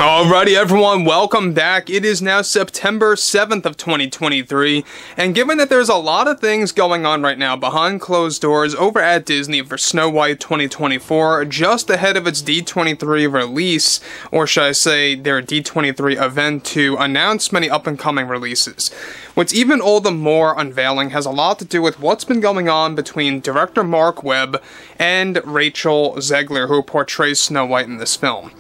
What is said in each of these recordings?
Alrighty everyone, welcome back. It is now September 7th of 2023, and given that there's a lot of things going on right now behind closed doors over at Disney for Snow White 2024, just ahead of its D23 release, or should I say their D23 event to announce many up-and-coming releases. What's even all the more unveiling has a lot to do with what's been going on between director Marc Webb and Rachel ZEGLER, who portrays Snow White in this film.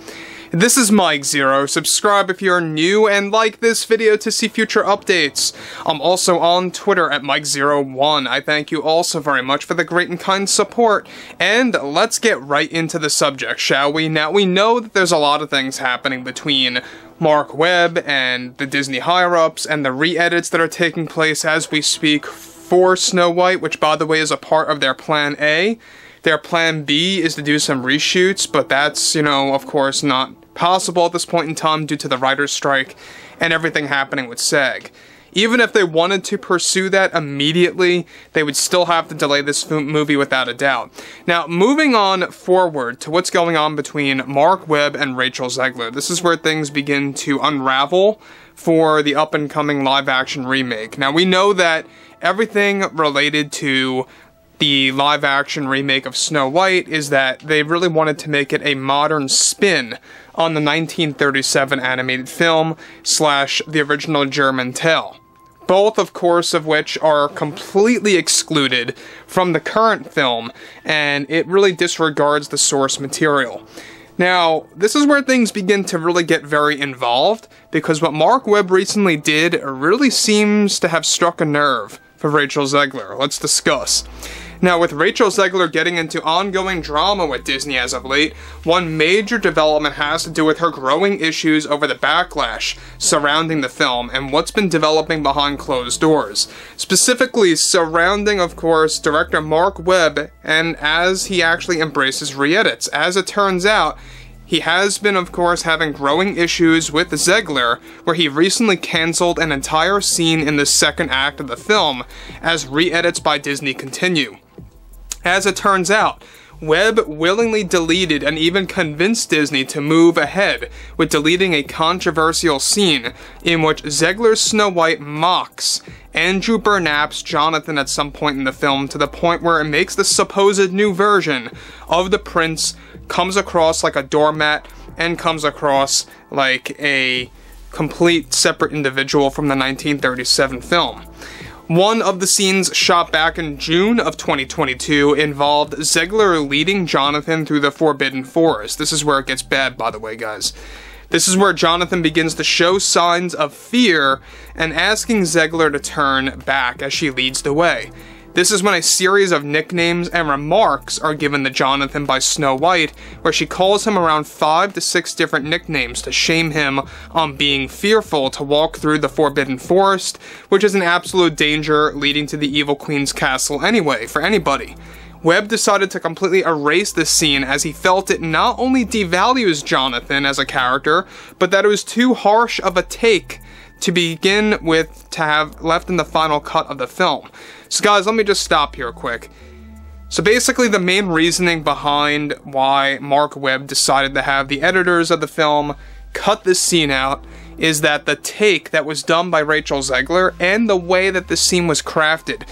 This is Mike Zero. Subscribe if you're new and like this video to see future updates. I'm also on Twitter at Mike01. I thank you all so very much for the great and kind support. And let's get right into the subject, shall we? Now, we know that there's a lot of things happening between Marc Webb and the Disney higher-ups and the re-edits that are taking place as we speak for Snow White, which by the way is a part of their Plan A. Their Plan B is to do some reshoots, but that's, of course not possible at this point in time due to the writer's strike and everything happening with SAG. Even if they wanted to pursue that immediately, they would still have to delay this movie without a doubt. Now, moving on forward to what's going on between Marc Webb and Rachel ZEGLER. This is where things begin to unravel for the up-and-coming live-action remake. Now, we know that everything related to the live-action remake of Snow White is that they really wanted to make it a modern spin on the 1937 animated film / the original German tale. Both, of course, of which are completely excluded from the current film, and it really disregards the source material. Now, this is where things begin to really get very involved, because what Marc Webb recently did really seems to have struck a nerve for Rachel ZEGLER. Let's discuss. Now, with Rachel ZEGLER getting into ongoing drama with Disney as of late, one major development has to do with her growing issues over the backlash surrounding the film and what's been developing behind closed doors. Specifically surrounding, of course, director Marc Webb, and as he actually embraces re-edits. As it turns out, he has been, of course, having growing issues with ZEGLER, where he recently cancelled an entire scene in the second act of the film as re-edits by Disney continue. As it turns out, Webb willingly deleted and even convinced Disney to move ahead with deleting a controversial scene in which ZEGLER's Snow White mocks Andrew Burnap's Jonathan at some point in the film, to the point where it makes the supposed new version of the prince comes across like a doormat and comes across like a complete separate individual from the 1937 film. One of the scenes shot back in June of 2022 involved ZEGLER leading Jonathan through the Forbidden Forest. This is where it gets bad, by the way, guys. This is where Jonathan begins to show signs of fear and asking ZEGLER to turn back as she leads the way. This is when a series of nicknames and remarks are given to Jonathan by Snow White, where she calls him around 5 to 6 different nicknames to shame him on being fearful to walk through the Forbidden Forest, which is an absolute danger leading to the Evil Queen's castle anyway, for anybody. Webb decided to completely erase this scene as he felt it not only devalues Jonathan as a character, but that it was too harsh of a take to begin with to have left in the final cut of the film. So guys, let me just stop here quick. So basically the main reasoning behind why Marc Webb decided to have the editors of the film cut this scene out is that the take that was done by Rachel ZEGLER and the way that this scene was crafted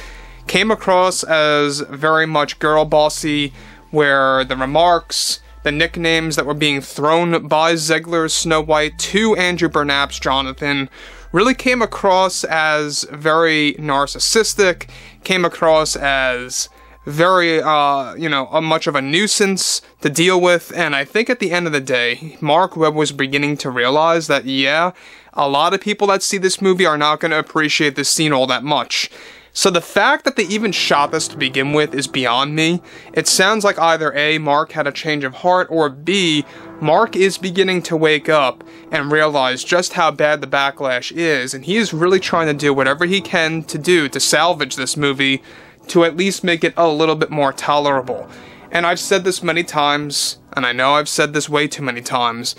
came across as very much girl bossy, where the remarks, the nicknames that were being thrown by ZEGLER's Snow White to Andrew Burnap's Jonathan really came across as very narcissistic, came across as very, much of a nuisance to deal with, and I think at the end of the day, Marc Webb was beginning to realize that, yeah, a lot of people that see this movie are not going to appreciate this scene all that much. So the fact that they even shot this to begin with is beyond me. It sounds like either A, Marc had a change of heart, or B, Marc is beginning to wake up and realize just how bad the backlash is, and he is really trying to do whatever he can to do to salvage this movie to at least make it a little bit more tolerable. And I've said this many times, and I know I've said this way too many times,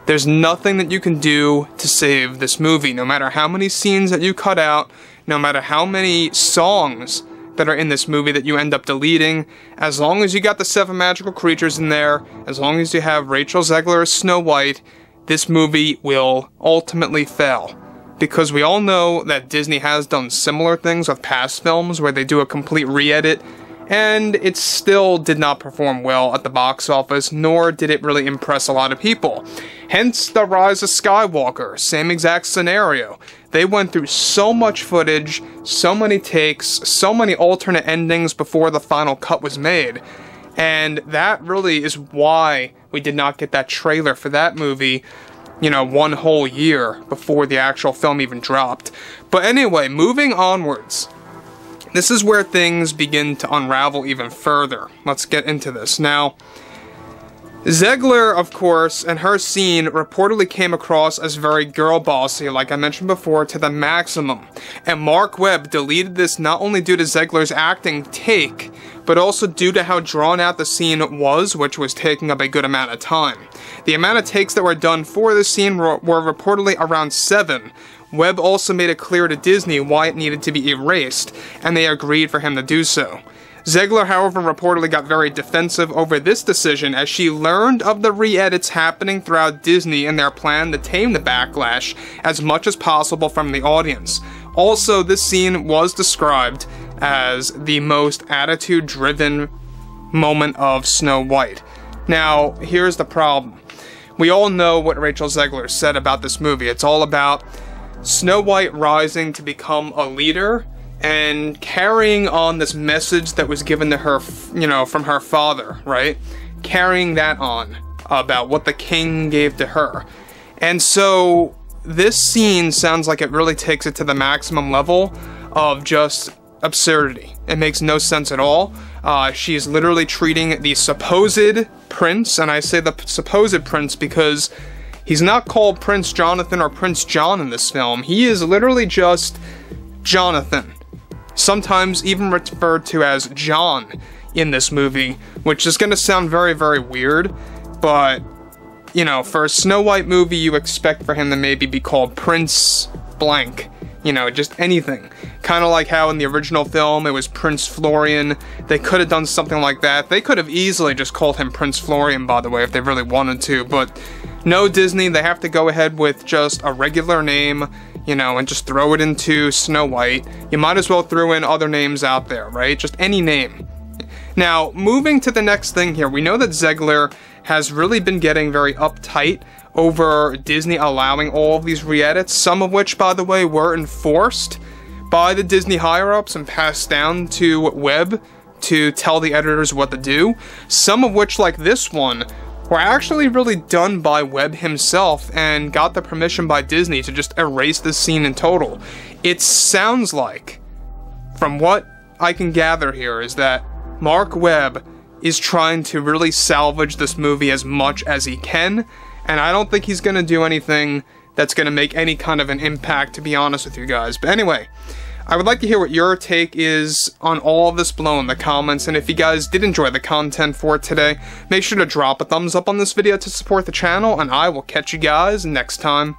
there's nothing that you can do to save this movie, no matter how many scenes that you cut out, no matter how many songs that are in this movie that you end up deleting, as long as you got the 7 magical creatures in there, as long as you have Rachel ZEGLER as Snow White, this movie will ultimately fail. Because we all know that Disney has done similar things with past films where they do a complete re-edit, and it still did not perform well at the box office, nor did it really impress a lot of people. Hence The Rise of Skywalker, same exact scenario. They went through so much footage, so many takes, so many alternate endings before the final cut was made, and that really is why we did not get that trailer for that movie, you know, one whole year before the actual film even dropped. But anyway, moving onwards. This is where things begin to unravel even further. Let's get into this. Now, ZEGLER, of course, and her scene reportedly came across as very girl bossy, like I mentioned before, to the maximum. And Marc Webb deleted this not only due to ZEGLER's acting take, but also due to how drawn out the scene was, which was taking up a good amount of time. The amount of takes that were done for the scene were reportedly around 7. Webb also made it clear to Disney why it needed to be erased, and they agreed for him to do so. ZEGLER, however, reportedly got very defensive over this decision as she learned of the re-edits happening throughout Disney and their plan to tame the backlash as much as possible from the audience. Also, this scene was described as the most attitude-driven moment of Snow White. Now, here's the problem. We all know what Rachel Zegler said about this movie. It's all about Snow White rising to become a leader and carrying on this message that was given to her, you know, from her father, right? Carrying that on about what the king gave to her. And so this scene sounds like it really takes it to the maximum level of just absurdity. It makes no sense at all. She's literally treating the supposed prince, and I say the supposed prince because he's not called Prince Jonathan or Prince John in this film. He is literally just Jonathan. Sometimes even referred to as John in this movie, which is going to sound very, very weird, but, you know, for a Snow White movie, you expect for him to maybe be called Prince blank. You know, just anything. Kind of like how in the original film it was Prince Florian. They could have done something like that. They could have easily just called him Prince Florian, by the way, if they really wanted to. But no, Disney, they have to go ahead with just a regular name, you know, and just throw it into Snow White. You might as well throw in other names out there, right? Just any name. Now, moving to the next thing here, we know that ZEGLER has really been getting very uptight over Disney allowing all of these re-edits, some of which, by the way, were enforced by the Disney higher-ups and passed down to Webb to tell the editors what to do. Some of which, like this one, were actually really done by Webb himself and got the permission by Disney to just erase the scene in total. It sounds like, from what I can gather here, is that Marc Webb is trying to really salvage this movie as much as he can, and I don't think he's going to do anything that's going to make any kind of an impact, to be honest with you guys. But anyway, I would like to hear what your take is on all of this below in the comments, and if you guys did enjoy the content for today, make sure to drop a thumbs up on this video to support the channel, and I will catch you guys next time.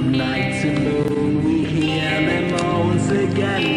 Night to moon, we hear them moans again.